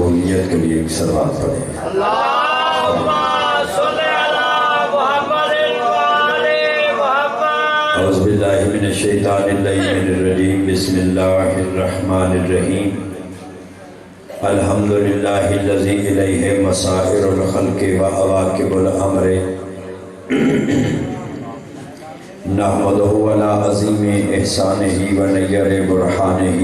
قبولیت کے لیے ایک صلوات پڑھیں۔ اللہم صلی علی محمد وآل محمد۔ اعوذ باللہ من الشیطان اللعین الرجیم، بسم اللہ الرحمن الرحیم۔ الحمدللہ الذی الیہ مسائر الخلق و عواقب الامر، نحمدہ علی عظیم احسانہ و نیر برہانہ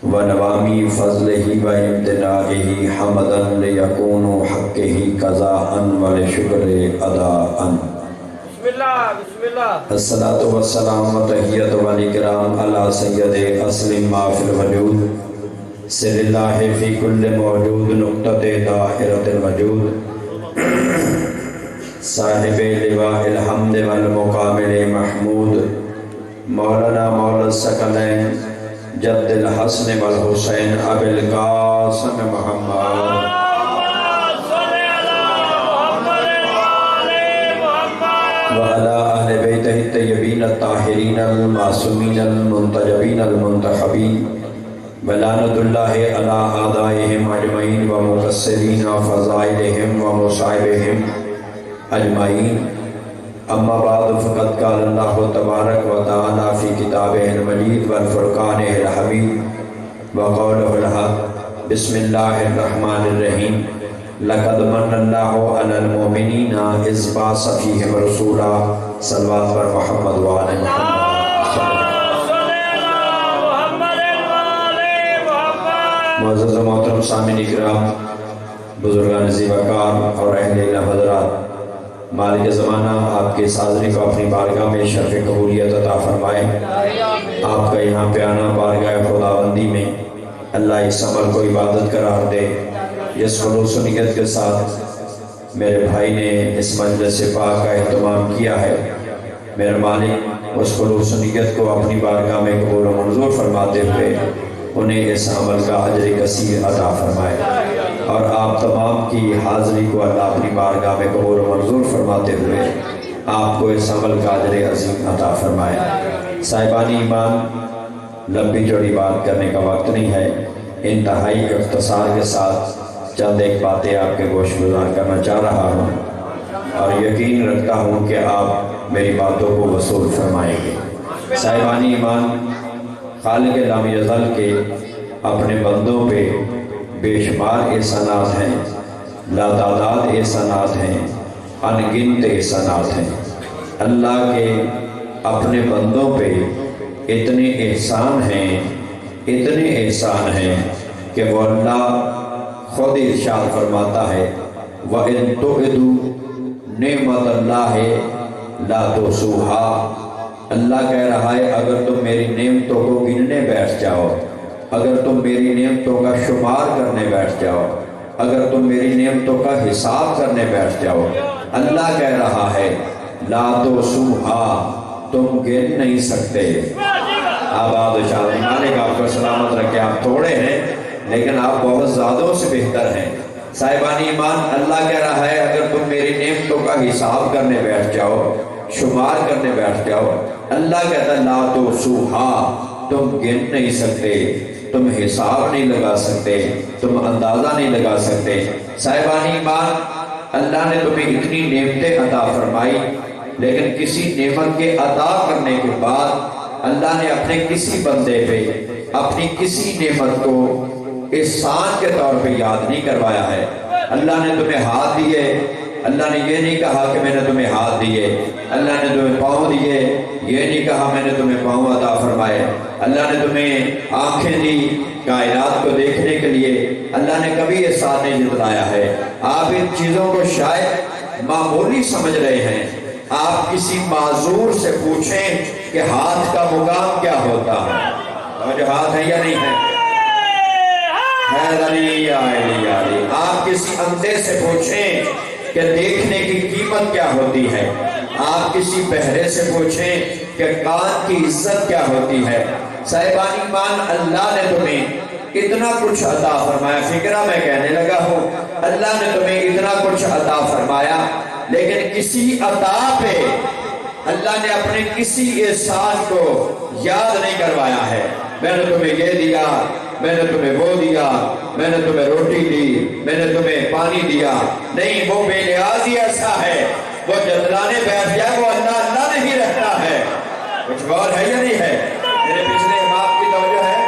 و نوامی فضلہ و امتناعہ، حمدا لیکون حقہ قضاء و لشکر اداء۔ بسم اللہ بسم اللہ۔ الصلاة والسلام و تحیت و اکرام علی سید اصل ما فی الوجود، سر اللہ فی کل موجود، نقطۃ دائرۃ الوجود، صاحب لواء الحمد والمقام محمود، مولانا مولا الثقلین جد الحسن والحسین ابی القاسم محمد وعلى أهل بيته الطيبين الطاهرين المعصومين المنتجبين المنتخبين، ولعنة الله على أعدائهم أجمعين ومقصرين وفضائلهم ومصائبهم أجمعين۔ أما بعد، فقد قال الله تبارك وتعالى في كتابه المجيد والفرقان الحميد وقوله الحق، بسم الله الرحمن الرحيم، لقد من الله على المؤمنين إذ بعث فيهم رسولا، صلوات بر محمد وعلى محمد۔ معزز و محترم سامعین اکرام، بزرگان عزیز وقار اور اہل علم حضرات، مالک زمانہ آپ کے حاضری کو اپنی بارگاہ میں شرف قبولیت عطا فرمائے۔ آپ کا یہاں پہ آنا بارگاہ خداوندی میں اللہ اس عمل کو عبادت قرار دے۔ جس خلوص و نیت کے ساتھ میرے بھائی نے اس مجلس پاک کا اہتمام کیا ہے، میرے مالک اس خلوص و نیت کو اپنی بارگاہ میں قبول و منظور فرماتے ہوئے انہیں اس عمل کا اجر کثیر عطا فرمائے، اور آپ تمام کی حاضری کو اللہ اپنی بارگاہ میں قبول و منظور فرماتے ہوئے آپ کو اس عمل کا اجر عظیم عطا فرمائے۔ صاحبان ایمان، لمبی چوڑی بات کرنے کا وقت نہیں ہے، انتہائی اختصار کے ساتھ چند ایک باتیں آپ کے گوش گزار کرنا چاہ رہا ہوں، اور یقین رکھتا ہوں کہ آپ میری باتوں کو وصول فرمائیں گے۔ صاحبان ایمان، خالق لام یزل کے اپنے بندوں پہ بے شمار احسانات ہیں، لاتعداد احسانات ہیں، ان گنت احسانات ہیں۔ اللہ کے اپنے بندوں پہ اتنے احسان ہیں، اتنے احسان ہیں کہ وہ اللہ خود ارشاد فرماتا ہے، وَإِن تُعِدُوا نِعْمَتَ اللَّهِ لَا تُحْصُوهَا۔ اللہ کہہ رہا ہے اگر تم میری نعمتوں کو گننے بیٹھ جاؤ، اگر تم میری نعمتوں کا شمار کرنے بیٹھ جاؤ، اگر تم میری نعمتوں کا حساب کرنے بیٹھ جاؤ، اللہ کہہ رہا ہے لا تحصوها، تم گن نہیں سکتے۔ آباد و شاد مالک آپ کو سلامت رکھے، آپ تھوڑے ہیں لیکن آپ بہت زیادوں سے بہتر ہیں۔ صاحبان ایمان، اللہ کہہ رہا ہے اگر تم میری نعمتوں کا حساب کرنے بیٹھ جاؤ، شمار کرنے بیٹھ جاؤ، اللہ کہتا ہے لا تحصوها، تم گن نہیں سکتے، تم حساب نہیں لگا سکتے، تم اندازہ نہیں لگا سکتے۔ صاحبان ایمان، اللہ نے تمہیں اتنی نعمتیں عطا فرمائی، لیکن کسی نعمت کے عطا کرنے کے بعد اللہ نے اپنے کسی بندے پہ اپنی کسی نعمت کو احسان کے طور پہ یاد نہیں کروایا ہے۔ اللہ نے تمہیں ہاتھ دیے، اللہ نے یہ نہیں کہا کہ میں نے تمہیں ہاتھ دیے، اللہ نے تمہیں پاؤں دیے، یہ نہیں کہا میں نے تمہیں پاؤں عطا فرمائے، اللہ نے تمہیں آنکھیں دی کائنات کو دیکھنے کے لیے، اللہ نے کبھی احسان نہیں جتلایا ہے۔ آپ ان چیزوں کو شاید معمولی سمجھ رہے ہیں۔ آپ کسی معذور سے پوچھیں کہ ہاتھ کا مقام کیا ہوتا ہے، اور جو ہاتھ ہے یا نہیں ہے، آپ کسی اندھے سے پوچھیں کہ دیکھنے کی قیمت کیا ہوتی ہے، آپ کسی بہرے سے پوچھیں کہ کان کی عزت کیا ہوتی ہے۔ صاحبان ایمان، اللہ نے تمہیں اتنا کچھ عطا فرمایا، فکرہ میں کہنے لگا ہوں، اللہ نے تمہیں اتنا کچھ عطا فرمایا، لیکن کسی عطا پہ اللہ نے اپنے کسی احسان کو یاد نہیں کروایا ہے۔ میں نے تمہیں یہ دیا، میں نے تمہیں وہ دیا، میں نے تمہیں روٹی دی، میں نے تمہیں پانی دیا. نہیں، وہ بے نیازی ایسا ہے، وہ جتلانے بیٹھ جائے وہ اللہ اللہ نہیں رکھتا ہے. کچھ غور ہے یا نہیں ہے؟ میرے پچھلے امام کی توجہ ہے؟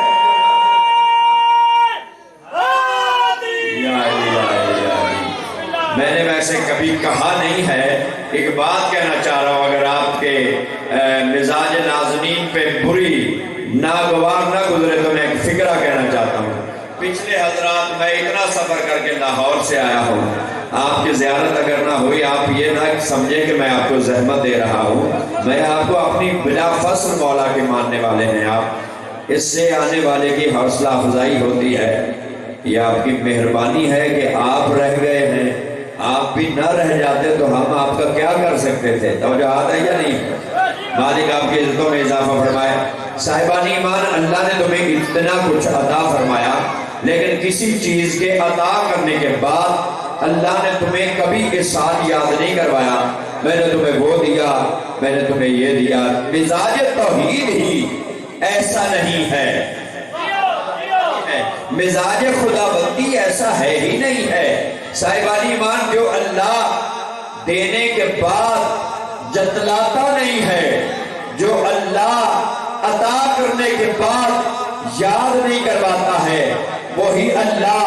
میں نے ویسے کبھی کہا نہیں ہے، ایک بات کہنا چاہ رہا ہوں. اگر آپ کے مزاج ناظرین پہ بری ناگوار نہ گزرے تو میں ایک فکرہ کہنا چاہتا ہوں. پچھلے حضرات میں اتنا سفر کر کے لاہور سے آیا ہوں، آپ کی زیارت اگر نہ ہوئی آپ یہ نہ سمجھیں کہ میں آپ کو زحمت دے رہا ہوں. میں آپ کو اپنی بلا فصل مولا کے ماننے والے ہیں. آپ اس سے آنے والے کی حوصلہ افزائی ہوتی ہے. یہ آپ کی مہربانی ہے کہ آپ رہ گئے ہیں. آپ بھی نہ رہ جاتے تو ہم آپ کا کیا کر سکتے تھے؟ توجہات ہے یا نہیں؟ مالک آپ کی عزتوں میں اضافہ فرمائے. صاحبان ایمان، اللہ نے تمہیں اتنا کچھ عطا فرمایا، لیکن کسی چیز کے عطا کرنے کے بعد اللہ نے تمہیں کبھی احسان یاد نہیں کروایا. میں نے تمہیں وہ دیا، میں نے تمہیں یہ دیا. مزاج توحید ہی ایسا نہیں ہے، مزاج خدا بندی ایسا ہے ہی نہیں ہے. صاحبان ایمان، جو اللہ دینے کے بعد جتلاتا نہیں ہے، جو اللہ عطا کرنے کے بعد یاد نہیں کرواتا ہے، وہی اللہ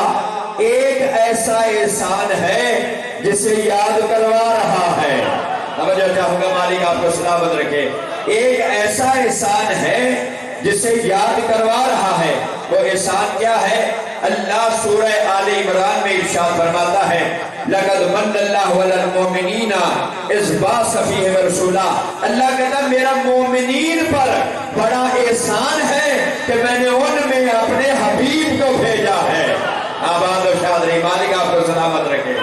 ایک ایسا احسان ہے جسے یاد کروا رہا ہے. توجہ چاہوں گا، مالک آپ کو سلامت رکھے. ایک ایسا احسان ہے جسے یاد کروا رہا ہے. وہ احسان کیا ہے؟ اللہ سورہ آل عمران میں ارشاد فرماتا ہے، لَقَدْ مَنَّ اللَّهُ عَلَى الْمُؤْمِنِينَ إِذْ بَعَثَ فِيهِمْ رَسُولًا. اللہ کہتا ہے میرا مومنین پر بڑا احسان ہے کہ میں نے ان میں اپنے حبیب کو بھیجا ہے. آباد و شاد رہی. مالک آپ کو سلامت رکھے.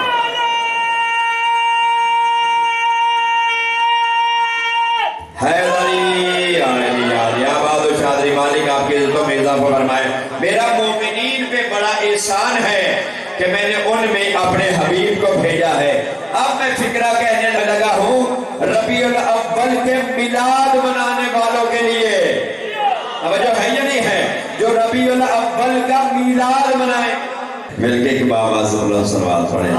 مالک آپ کی عزتوں میں اضافہ فرمائے. میرا مومنین پہ بڑا احسان ہے کہ میں نے ان میں اپنے حبیب کو بھیجا ہے. اب میں فکرہ کہنے لگا ہوں ربیع الاول کے میلاد منانے والوں کے لیے. توجہ ہے یا نہیں ہے؟ جو ربیع الاول کا میلاد منائے. مل کے ایک بابا صلی اللہ صلوات پڑھیں.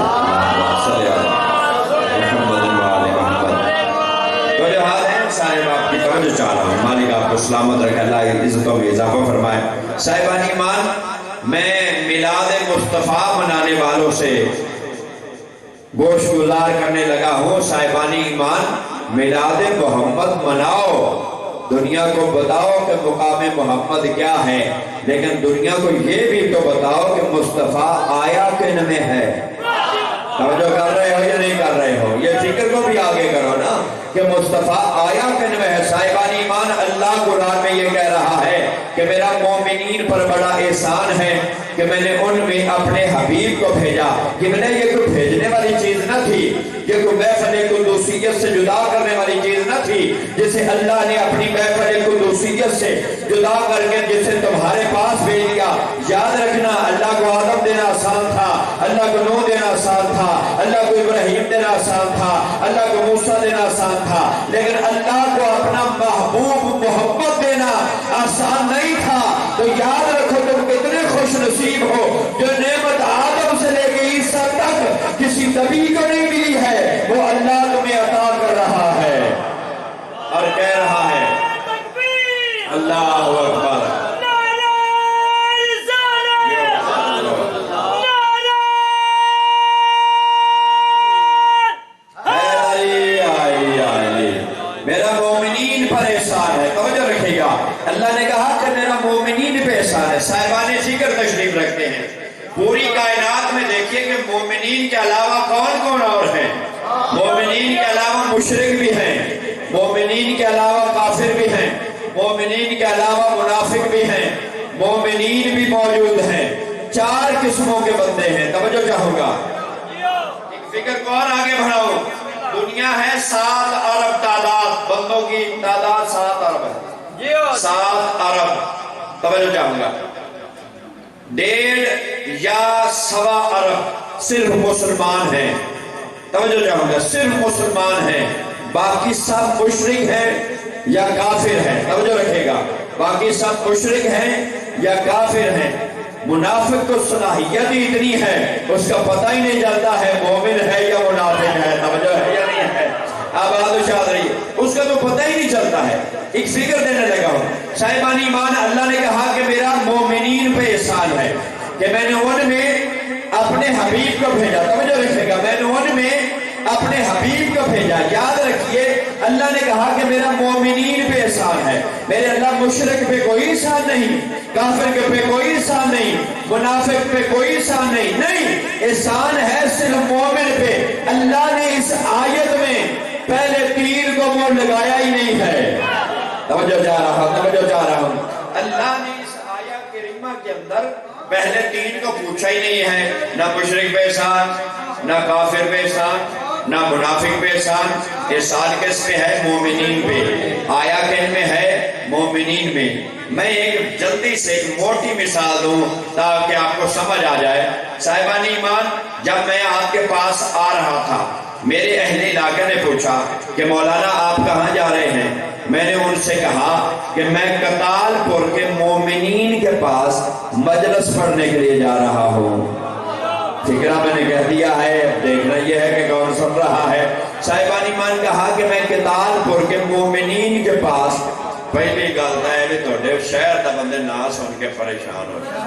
صاحب آپ کی توجہ چاہ رہا ہوں. مالک آپ کو سلامت رکھے، اللہ عزتوں میں اضافہ فرمائے. صاحبان ایمان، میں میلاد مصطفیٰ منانے والوں سے گوش گزار کرنے لگا ہوں. صاحبان ایمان، میلاد محمد مناؤ، دنیا کو بتاؤ کہ مقام محمد کیا ہے، لیکن دنیا کو یہ بھی تو بتاؤ کہ مصطفیٰ آیا کن میں ہے. توجہ کر رہے ہو یا نہیں کر رہے ہو؟ یہ فکر کو بھی آگے کرو نا کہ مصطفیٰ آیا کن میں ہے. صاحبان ایمان، اللہ قرآن میں یہ کہہ رہا ہے کہ میرا مومنین پر بڑا احسان ہے کہ میں نے ان میں اپنے حبیب کو بھیجا. کہ میں نے یہ کوئی بھیجنے والی چیز نہ تھی، یہ کوئی محفل قدوسیت سے جدا کرنے والی چیز نہ تھی جسے اللہ نے اپنی محفل قدوسیت سے جدا کر کے جسے تمہارے پاس بھیج دیا. یاد رکھنا، اللہ کو آدم دینا آسان تھا، اللہ کو نوح دینا آسان تھا، اللہ کو ابراہیم دینا آسان تھا، اللہ کو موسیٰ دینا آسان تھا، لیکن اللہ کو اپنا محبوب محمد دینا آسان نہیں تھا. تو یاد رکھو تم کتنے خوش نصیب ہو جو نعمت آدم سے لے کے عیسیٰ تک کسی نبی کو نہیں ملی ہے، وہ اللہ تمہیں عطا کر رہا ہے اور کہہ رہا ہے اللہ اکبر. میرا مومنین پر احسان ہے. توجہ رکھے گا، اللہ نے کہا کہ میرا مومنین پہ احسان ہے. صاحبان ذکر تشریف رکھتے ہیں. پوری کائنات میں دیکھیے کہ مومنین کے علاوہ کون کون اور ہیں. مومنین کے علاوہ مشرک بھی ہیں، مومنین کے علاوہ کافر بھی ہیں، مومنین کے علاوہ منافق بھی ہیں، مومنین بھی موجود ہیں. 4 قسموں کے بندے ہیں. توجہ چاہوں گا، ایک فکر کو اور آگے بڑھاؤ. دنیا ہے 7 ارب تعداد، بندوں کی تعداد 7 ارب ہے. 7 ارب. توجہ چاہوں گا، 1.5 یا 1.25 ارب صرف مسلمان ہیں. توجہ چاہوں گا، صرف مسلمان ہیں، باقی سب مشرک ہیں یا کافر ہیں. توجہ رکھے گا، باقی سب مشرک ہیں یا کافر ہیں. منافق کو صلاحیت ہی اتنی ہے اس کا پتہ ہی نہیں چلتا ہے مومن ہے یا منافق ہے، توجہ ہے یا نہیں ہے؟ آباد و شاد رہی، اس کا تو پتہ ہی نہیں چلتا ہے۔ ایک فکر دینے لگا ہوں صاحبان ایمان، اللہ نے کہا کہ میرا مومنین پہ احسان ہے کہ میں نے ان میں اپنے حبیب کو بھیجا، توجہ رکھے گا، میں نے ان میں اپنے حبیب کو بھیجا۔ یاد رکھیے اللہ نے کہا کہ میرا مومنین پہ احسان ہے، میرے اللہ مشرک پہ کوئی احسان نہیں، کافر کے پہ کوئی احسان نہیں، منافق پہ کوئی احسان نہیں، نہیں احسان ہے صرف مومن پہ۔ اللہ نے اس آیت میں پہلے تیر کو منہ لگایا ہی نہیں ہے، توجہ چاہ رہا ہوں، اللہ نے اس آیت کریمہ کے اندر پہلے تین کو پوچھا ہی نہیں ہے، نہ مشرک پہ احسان، نہ کافر پہ احسان، نہ منافق پہ احسان۔ احسان کس پہ ہے؟ مومنین پہ۔ آیا کن میں ہے؟ مومنین میں۔ میں ایک جلدی سے ایک موٹی مثال دوں تاکہ آپ کو سمجھ آ جائے۔ صاحبان ایمان، جب میں آپ کے پاس آ رہا تھا میرے اہل علاقے نے پوچھا کہ مولانا آپ کہاں جا رہے ہیں؟ میں نے ان سے کہا کہ میں کتال پور کے مومنین کے پاس مجلس پڑھنے کے لیے جا رہا ہوں۔ فکرہ میں نے کہہ دیا ہے، دیکھنا یہ ہے کہ کون سن رہا ہے۔ صاحبان ایمان کہا کہ میں کتال پور کے مومنین کے پاس، پہلی گلتا ہے توڑے شہر دا بندے نہ سن کے پریشان ہو جائے۔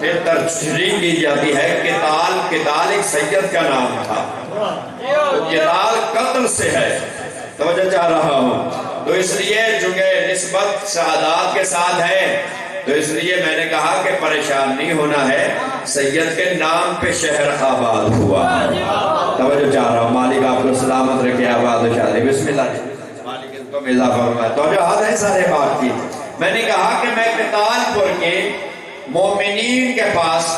پھر تشریح کی جاتی ہے کتال ایک سید کا نام تھا، کتال قتل سے ہے، توجہ چاہ رہا ہوں، تو اس لیے چونکہ نسبت سعادات کے ساتھ ہے تو اس لیے میں نے کہا کہ پریشان نہیں ہونا ہے، سید کے نام پہ شہر آباد ہوا۔ توجہ چاہ رہا ہوں، مالک آپ کو سلامت رکھے، آباد و شاد۔ بسم اللہ، مالک ان کو اضافہ فرمائے۔ توجہ ہاتھ ہے سارے بات کی۔ میں نے کہا کہ میں کتال پور کے مومنین کے پاس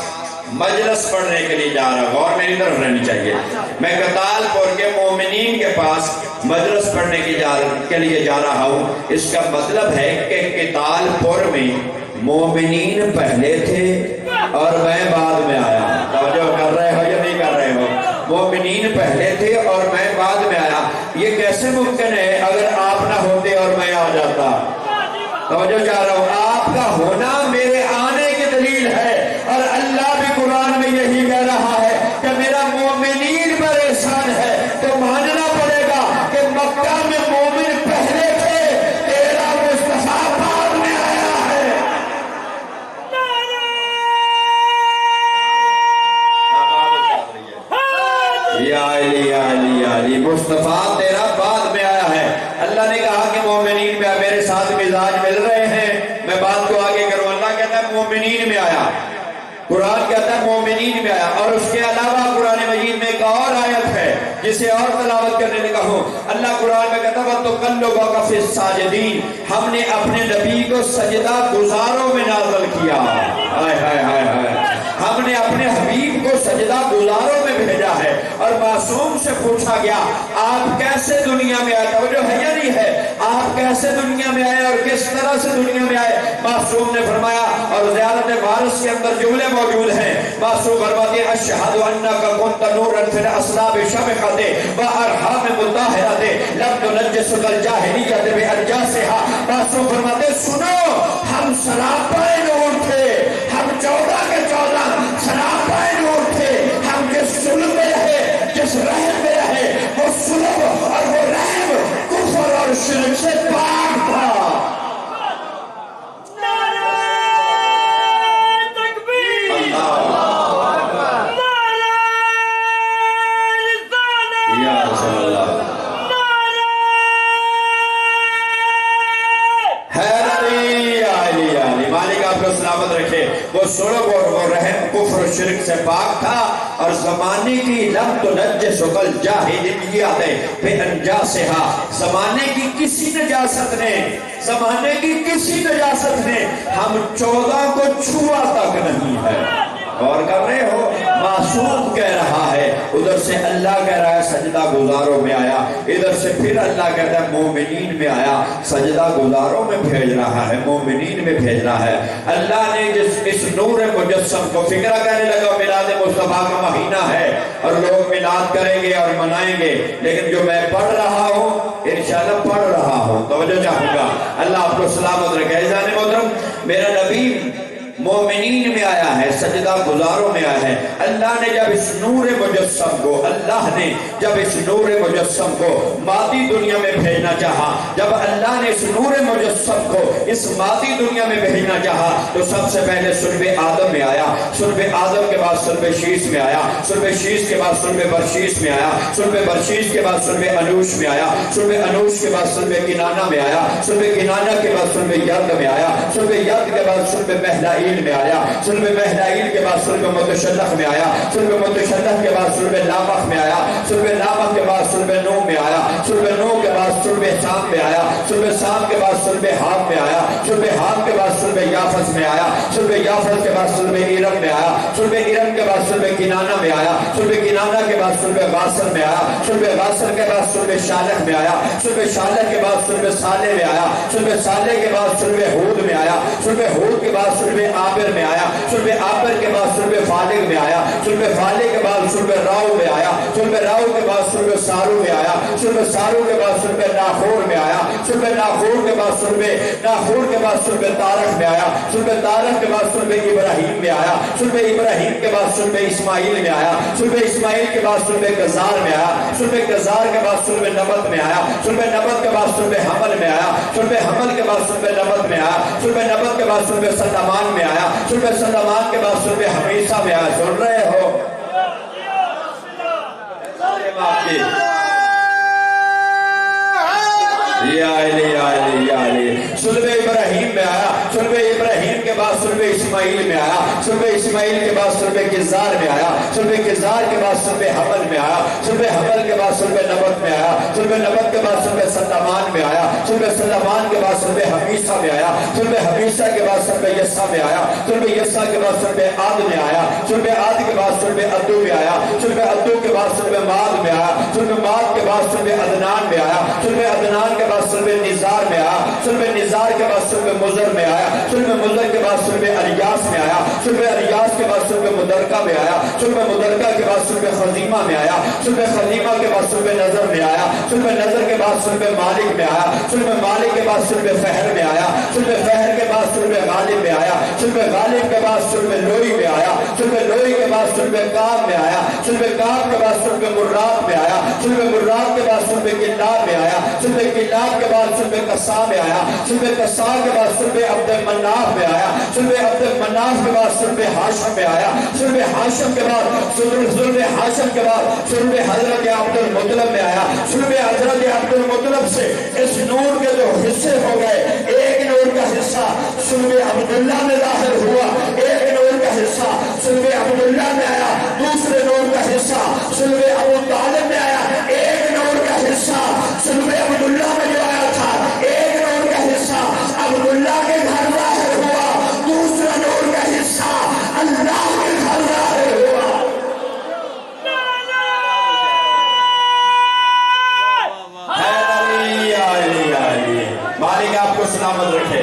مجلس پڑھنے کے لیے جا رہا ہوں، اور میری طرف رہنی چاہیے، میں کتال پور کے مومنین کے پاس مجلس پڑھنے کے لیے جا رہا ہوں۔ اس کا مطلب ہے کہ کتال پور میں مومنین پہلے تھے اور میں بعد میں آیا۔ توجہ کر رہے ہو یا نہیں کر رہے ہو؟ مومنین پہلے تھے اور میں بعد میں آیا۔ یہ کیسے ممکن ہے اگر آپ نہ ہوتے اور میں آ جاتا؟ توجہ چاہ رہا ہوں، آپ کا ہونا میرے آنے کی دلیل ہے، اور اللہ بھی قرآن میں یہی کہہ رہا ہے کہ میرا مومنین پر احسان ہے، تو ماننا پڑے گا کہ مکہ میں مومن پہلے تھے، تیرا مصطفیٰ بعد میں آیا ہے۔ یا علی مصطفیٰ تیرا بعد میں آیا ہے۔ اللہ نے کہا کہ مومنین میں میرے ساتھ مزاج مل رہے ہیں، میں بات کو آگے کروں۔ اللہ کہتا ہے مومنین میں آیا، قرآن کہتا ہے مومنین میں آیا، اور اس کے علاوہ قرآن مجید میں ایک اور آیت ہے جسے اور تلاوت کرنے لگا ہوں۔ اللہ قرآن میں کہتا ہے وَتُقَلُّبَكَ فِي السَّاجِدِينَ، ہم نے اپنے نبی کو سجدہ گزاروں میں نازل کیا۔ ہم نے اپنے حبیب کو سجدہ گزاروں میں بھیجا ہے، اور معصوم سے پوچھا گیا آپ کیسے دنیا میں آئے؟ توجہ ہے یا نہیں ہے؟ آپ کیسے دنیا میں آئے اور کس طرح سے دنیا میں آئے؟ معصوم نے فرمایا، اور زیارت وارث کے اندر جملے موجود ہیں، معصوم فرماتے ہیں اشہد انک کنت نورا فی الاصلاب شمخۃ وارحام مطہرۃ لم تنجسک الجاہلیۃ بانجاسھا۔ معصوم فرماتے ہیں سنو، ہم سراپا نور تھے، ہم 14 کے 14 سراپا نور تھے، ہم جس سلب میں رہے، جس رحم میں رہے، وہ سلب اور وہ رحم کفر اور شرک سے پاک تھا۔ سلامت رکھے، وہ سلب اور وہ رحم کفر و شرک سے پاک تھا، اور زمانے کی لم تنجسک الجاہلیۃ بانجاسھا، زمانے کی کسی نجاست نے، زمانے کی کسی نجاست نے ہم 14 کو چھوا تک نہیں ہے۔ اور کر رہے ہو، معصوم کہہ رہا ہے، ادھر سے اللہ کہہ رہا ہے سجدہ گزاروں میں آیا، ادھر سے پھر اللہ کہتا ہے مومنین میں آیا، سجدہ گزاروں میں بھیج رہا ہے، مومنین میں بھیج رہا ہے۔ اللہ نے اس نور مجسم کو، فکرہ کہنے لگا میلاد مصطفیٰ کا مہینہ ہے اور لوگ میلاد کریں گے اور منائیں گے، لیکن جو میں پڑھ رہا ہوں انشاءاللہ پڑھ رہا ہوں، توجہ چاہوں گا، اللہ آپ کو سلامت رکھے۔ عزیزان محترم، میرا نبی مومنین میں آیا ہے، سجدہ گزاروں میں آیا ہے۔ اللہ نے جب اس نور مجسم کو مادی دنیا میں بھیجنا چاہا، جب اللہ نے اس نور مجسم کو اس مادی دنیا میں بھیجنا چاہا تو سب سے پہلے سلب آدم میں آیا، سلب آدم کے بعد سلب شیش میں آیا، سلب شیش کے بعد سلب برشیش میں آیا، سلب برشیش کے بعد سلب انوش میں آیا، سلب انوش کے بعد سلب کنانہ میں آیا، سلب کنانہ کے بعد سلب ید میں آیا، سلب ید کے بعد سلب مہلائیل میں آیا، سلب مہلائیل کے بعد سلب متشلق میں آیا، سلب متشلق کے بعد سلب لامخ میں آیا، سلب لامخ کے بعد سلب نو میں آیا، سلب نو کے بعد سلب سام میں آیا، سلب سام کے بعد سلب حام میں آیا، سلب حام کے بعد سلب یافس میں آیا، سلب یافس کے بعد سلب ارم میں آیا، سلب ارم کے بعد سلب کنانہ میں آیا، سلب کنانہ کے بعد سلب غاصر میں آیا، سلب غاصر کے بعد سلب شالح میں آیا، سلب شالح کے بعد سلب صالح میں آیا، سلب صالح کے بعد سلب ہود میں آیا، سلب ہود کے بعد سلب عابر میں آیا، سلب عابر کے بعد سلب فالغ میں آیا، سلب فالغ کے بعد سلب راؤ میں آیا، سلب راؤ کے بعد سلب سارو میں آیا، سلب سارو کے بعد سلب ناخور میں آیا، سلب ناخور کے بعد سلب ناخور کے بعد سلب تارخ میں آیا، سلب تارخ کے بعد سلب ابراہیم میں آیا، سلب ابراہیم کے بعد سلب اسماعیل میں آیا، سلب اسماعیل کے بعد سلب گزار میں آیا، سلب گزار کے بعد سلب نبت میں آیا، سلب نبت کے بعد سلب حمل میں آیا، سلب حمل کے بعد سلب نبت میں آیا، سلب نبت کے بعد سلب سلمان میں آیا، سلب سلمان کے بعد سلب حمیسہ میں آیا۔ سن رہے ہو؟ یا علی سلب ابراہیم میں آیا، سلب ابراہیم کے بعد سلب اسماعیل میں آیا، سلب اسماعیل کے بعد سلب کزار میں آیا، سلب کزار کے بعد سلب حمل میں آیا، سلب حمل کے بعد سلب نبت میں آیا، سلب نبت کے بعد سلب سلمان میں آیا، سلب سلمان کے بعد سلب حمیسہ میں آیا، سلب حمیسہ کے بعد سلب یسا میں آیا، سلب یسا کے بعد سلب عاد میں آیا، سلب عاد کے بعد سلب عدو میں آیا، سلب عدو کے بعد سلب ماد میں آیا، سلب ماد کے بعد سلب عدنان میں آیا، سلب عدنان کے بعد سلب نزار میں آیا، سلب نزار کے بعد سلب مزر میں آیا، سلب مزر کے بعد سلب اریاس میں آیا، سلب اریاس کے بعد سلب مدرکہ میں آیا، سلب مدرکہ کے بعد سلب خزیمہ میں آیا، سلب خزیمہ کے بعد سلب نظر میں آیا، سلب نظر کے بعد سلب مالک میں آیا، سلب مالک کے بعد سلب فہر میں آیا، سلب فہر کے بعد سلب غالب میں آیا، سلب غالب کے بعد سلب لوئی میں آیا، سلب لوئی کے بعد سلب کام میں آیا، سلب کام کے بعد سلب مرات میں آیا، سلب مرات کے بعد سلب کلاب میں آیا، سلب کلاب کے بعد سلب قصا میں آیا، سلب قصا کے بعد سلب عبد مناف میں آیا، سلب عبد مناف کے بعد سلب ہاشم میں آیا، سلب ہاشم کے بعد سلب ہاشم کے بعد سلب حضرت عبد المطلب میں آیا، سلب حضرت عبد المطلب سے اس نور کے جو حصے ہو گئے، ایک نور کا حصہ سلب عبداللہ میں ظاہر ہوا، ایک نور کا حصہ سلب عبداللہ میں آیا، دوسرے نور کا حصہ سلب ابو طالب میں آیا، ایک نور کا حصہ سلب عبداللہ میں جو آیا تھا، ایک نور کا حصہ عبداللہ کے گھر ظاہر ہوا، دوسرا نور کا حصہ اللہ کے گھر ظاہر ہوا۔ مالک آپ کو سلامت رکھے۔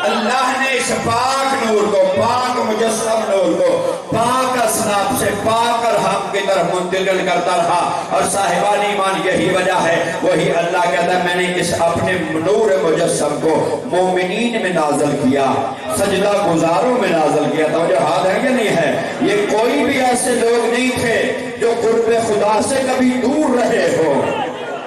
اللہ نے اس پاک نور کو، پاک مجسم نور کو پاک اسناب سے پاک ارحام کی طرف منتقل کرتا رہا، اور صاحبان ایمان یہی وجہ ہے، وہی اللہ کہتا ہے میں نے اس اپنے نور مجسم کو مومنین میں نازل کیا، سجدہ گزاروں میں نازل کیا۔ توجہ ہاتھ ہے کہ نہیں ہے؟ یہ کوئی بھی ایسے لوگ نہیں تھے جو قرب خدا سے کبھی دور رہے ہو۔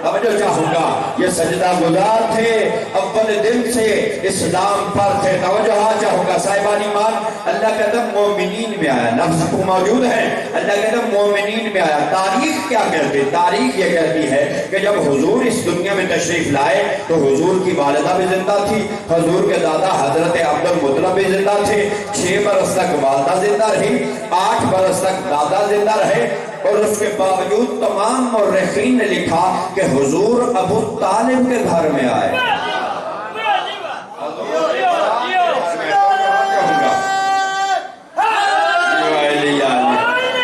توجہ چاہوں گا، یہ سجدہ گزار تھے، اول دن سے اسلام پر تھے۔ توجہ چاہوں گا صاحبان ایمان، اللہ کہتا مومنین میں آیا، لفظ کو موجود ہے، اللہ کہتا مومنین میں آیا۔ تاریخ کیا کہتی؟ تاریخ یہ کہتی ہے کہ جب حضور اس دنیا میں تشریف لائے تو حضور کی والدہ بھی زندہ تھی، حضور کے دادا حضرت عبد المطلب بھی زندہ تھے، 6 برس تک والدہ زندہ رہی، 8 برس تک دادا زندہ رہے، اور اس کے باوجود تمام مورخین نے لکھا کہ حضور ابو طالب کے گھر میں آئے۔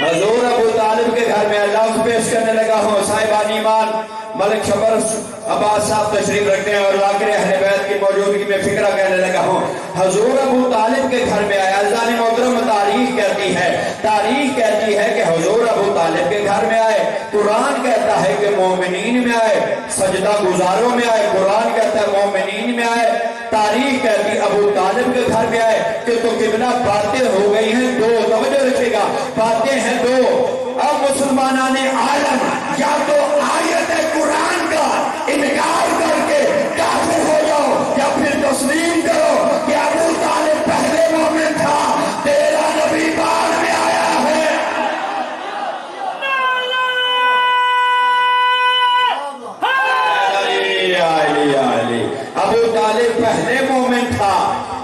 حضور ابو طالب کے گھر میں لفظ پیش کرنے لگا ہوں صاحبان ایمان، ملک شبر عباس صاحب تشریف رکھتے ہیں اور ذاکر اہل بیت کی موجودگی میں فکرہ کہنے لگا ہوں، حضور ابو طالب کے گھر میں آیا۔ عزیزان محترم، تاریخ کہتی ہے کہ حضور ابو طالب کے گھر میں آئے، قرآن کہتا ہے کہ مومنین میں آئے، سجدہ گزاروں میں آئے، قرآن کہتا ہے مومنین میں آئے، تاریخ کہتی ابو طالب کے گھر میں آئے کہ تو کتنا باتیں ہو گئی ہیں دو، توجہ رکھے گا، باتیں ہیں دو۔ اب مسلمانان عالم یا تو آیت قرآن کا انکار کر کے کافر ہو جاؤ یا پھر تسلیم کرو کہ ابو طالب پہلے مومن تھا، تیرا نبی بعد میں آیا ہے۔ ابو طالب پہلے مومن تھا،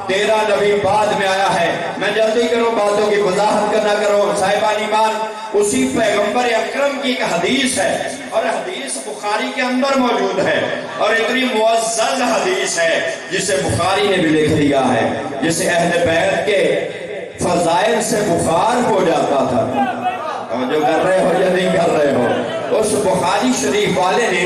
تیرا نبی بعد میں آیا ہے۔ میں جلدی کروں، باتوں کی وضاحت کرنا کروں۔ صاحبان ایمان، اسی پیغمبر اکرم کی ایک حدیث ہے اور حدیث بخاری کے اندر موجود ہے اور اتنی معزز حدیث ہے جسے بخاری نے بھی لکھ دیا ہے، جسے اہل بیت کے فضائل سے بخار ہو جاتا تھا۔ جو کر رہے ہو یا نہیں کر رہے ہو، اس بخاری شریف والے نے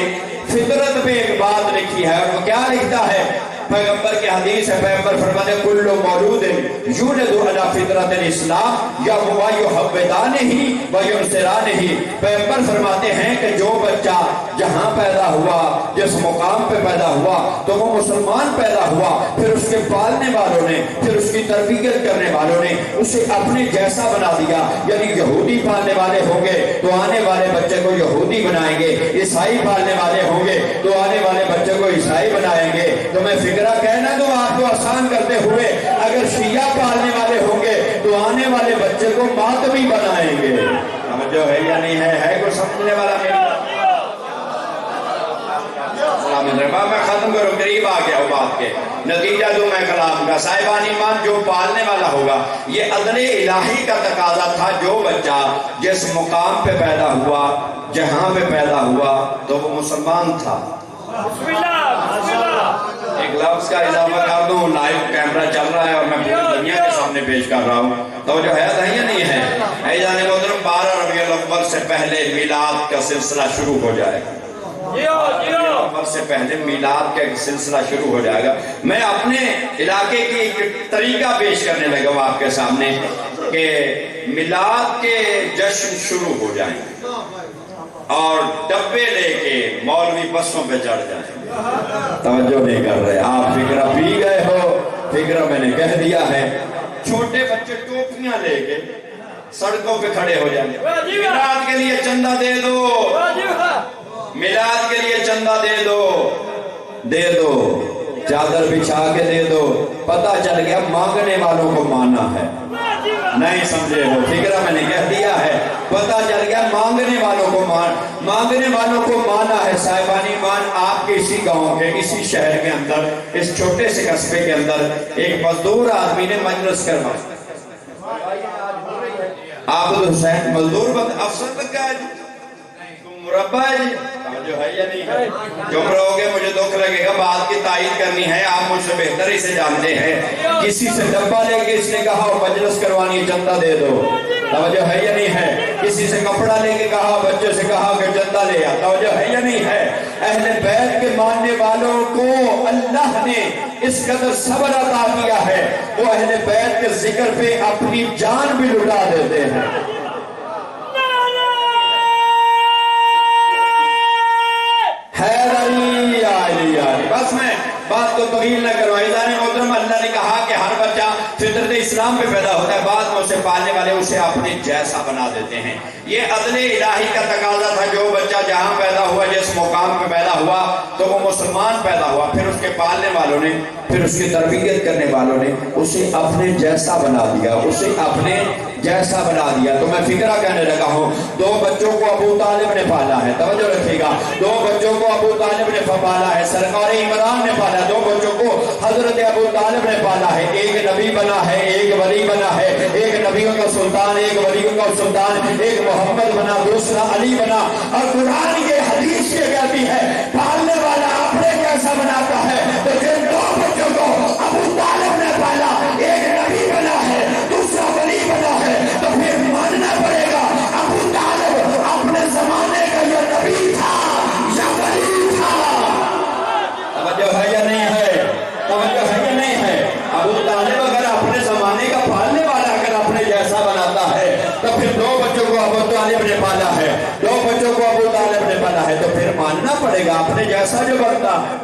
فطرت پہ ایک بات لکھی ہے، اور وہ کیا لکھتا ہے؟ پیغمبر کی حدیث ہے، پیغمبر فرماتے ہیں کل مولود یولد علی فطرت الاسلام یا ہوا یحبدانہ و ینصرانہ۔ پیغمبر فرماتے ہیں کہ جو بچہ جہاں پیدا ہوا، جس مقام پہ پیدا ہوا، تو وہ مسلمان پیدا ہوا، پھر اس کے پالنے والوں نے، پھر اس کی تربیت کرنے والوں نے اسے اپنے جیسا بنا دیا۔ یعنی یہودی پالنے والے ہوں گے تو آنے والے بچے کو یہودی بنائیں گے، عیسائی پالنے والے ہوں گے تو آنے والے بچے کو عیسائی بنائیں گے۔ تو میں فکرہ کہنا دوں آپ کو آسان کرتے ہوئے، اگر شیعہ پالنے والے ہوں گے تو آنے والے بچے کو ماتمی بنائیں گے۔ جو ہے یا نہیں ہے کوئی سمجھنے والا میری میں ختم کروں، قریب آ گیا ہوں بات کے، نتیجہ دوں میں کلام کا۔ صاحبان ایمان، جو پالنے والا ہوگا، یہ عدل الہی کا تقاضا تھا۔ جو بچہ جس مقام پہ پیدا ہوا، جہاں پہ پیدا ہوا، تو وہ مسلمان تھا۔ بسم اللہ بسم اللہ۔ ایک لفظ کا اضافہ کر دوں، لائیو کیمرہ چل رہا ہے اور میں پوری دنیا کے سامنے پیش کر رہا ہوں، تو جو ہے یا نہیں ہے؟ ایزان محترم، 12 ربیع الاول سے پہلے میلاد کا سلسلہ شروع ہو جائے گا۔ سے پہلے میلاد کا ایک سلسلہ شروع ہو جائے گا۔ میں اپنے علاقے کی ایک طریقہ پیش کرنے لگا ہوں آپ کے سامنے کہ میلاد کے جشن شروع ہو جائیں اور ڈبے لے کے مولوی بسوں پہ چڑھ جائیں۔ توجہ نہیں کر رہے آپ، فکرہ پی گئے ہو، فکرہ میں نے کہہ دیا ہے۔ چھوٹے بچے ٹوپیاں لے کے سڑکوں پہ کھڑے ہو جائیں، میلاد کے لیے چندہ دے دو، میلاد کے لیے چندہ دے دو، چادر بچھا کے دے دو۔ پتہ چل گیا مانگنے والوں کو مانا ہے، نہیں سمجھے ہو، فکرہ میں نے کہہ دیا ہے، پتہ چل گیا مانگنے والوں کو مانا ہے۔ صاحبان ایمان، آپ کے اسی گاؤں کے، اسی شہر کے اندر، اس چھوٹے سے قصبے کے اندر ایک مزدور آدمی نے مجلس کروائی۔ عابد حسین مزدور بند افسر لگا ہے، مربع ہے جی، جو ہے یا نہیں ہے؟ چپ رہو گے مجھے دکھ لگے گا، بات کی تائید کرنی ہے، آپ مجھ سے بہتر اسے جانتے ہیں۔ کسی سے ڈبہ لے کے اس نے کہا مجلس کروانی ہے، چندہ دے دو، توجہ ہے یا نہیں ہے؟ کسی سے کپڑا لے کے کہا، بچے سے کہا کہ چندہ لے آ، توجہ ہے یا نہیں ہے؟ اہل بیت کے ماننے والوں کو اللہ نے اس قدر صبر عطا کیا ہے، وہ اہل بیت کے ذکر پہ اپنی جان بھی لٹا دیتے ہیں۔ بس میں بات کو طویل نہ کرو۔ ایزان محترم، اللہ نے کہا کہ ہر بچہ فطرت اسلام پہ پیدا ہوتا ہے، بعد میں اسے پالنے والے اسے اپنے جیسا بنا دیتے ہیں۔ یہ عدل الہی کا تقاضا تھا، جو بچہ جہاں پیدا ہوا، جس مقام پہ پیدا ہوا، تو وہ مسلمان پیدا ہوا، پھر اس کے پالنے والوں نے، پھر اس کی تربیت کرنے والوں نے اسے اپنے جیسا بنا دیا، اسے اپنے جیسا بنا دیا۔ تو میں فکرہ کہنے لگا ہوں، 2 بچوں کو ابو طالب نے پالا ہے، توجہ رکھیے گا، 2 بچوں کو ابو طالب نے پالا ہے، سرکار عمران نے پالا، 2 بچوں کو حضرت ابو طالب نے پالا ہے۔ ایک نبی بنا ہے، ایک ولی بنا ہے، ایک نبیوں کا سلطان، ایک ولیوں کا سلطان، ایک محمد بنا، دوسرا علی بنا۔ اور قرآن یہ حدیث یہ کہتی ہے، پالنے والا اپنے کیسا بناتا ہے، تو جن 2 بچوں کو ابو طالب نے پالا، ایک نبی بنا ہے، دوسرا ولی بنا ہے، تو پھر ماننا پڑے گا ابو طالب اپنے زمانے کا یہ نبی تھا یا ولی تھا۔ توجہ ہے یا نہیں ہے؟ توجہ ہے یا نہیں ہے؟ ابو طالب اگر اپنے زمانے کا پالنے والا اگر اپنے جیسا بناتا ہے، تو پھر 2 بچوں کو ابو طالب نے پالا ہے، 2 بچوں کو ابو طالب نے پالا ہے، تو پھر ماننا پڑے گا اپنے جیسا جو بنتا ہے۔